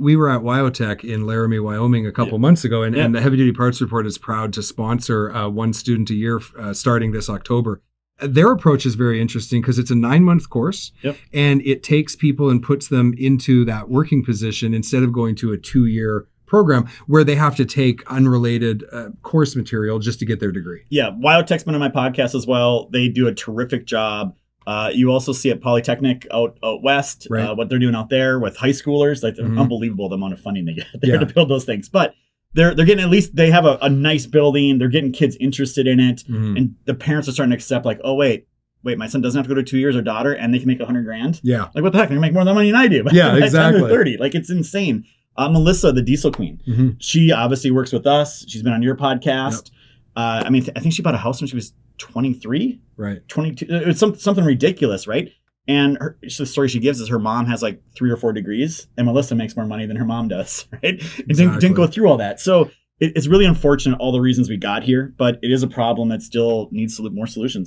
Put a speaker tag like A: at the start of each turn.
A: We were at WyoTech in Laramie, Wyoming a couple months ago, and the Heavy Duty Parts Report is proud to sponsor one student a year starting this October. Their approach is very interesting because it's a 9-month course, and it takes people and puts them into that working position instead of going to a 2-year program where they have to take unrelated course material just to get their degree. Yeah,
B: WyoTech's been on my podcast as well. They do a terrific job. You also see at Polytechnic out west, what they're doing out there with high schoolers. Like, unbelievable the amount of funding they get there to build those things. But they're getting, at least they have a nice building. They're getting kids interested in it. And the parents are starting to accept, like, oh, wait, my son doesn't have to go to 2 years, or daughter, and they can make $100,000.
A: Yeah.
B: Like, what the heck? They can make more money than I do.
A: Yeah, exactly.
B: They're 30. Like, it's insane. Melissa, the Diesel Queen, she obviously works with us. She's been on your podcast. I think she bought a house when she was 23, 22. It was something ridiculous, right? And the story she gives is her mom has like 3 or 4 degrees, and Melissa makes more money than her mom does, right? And didn't go through all that. So it's really unfortunate, all the reasons we got here, but it is a problem that still needs more solutions.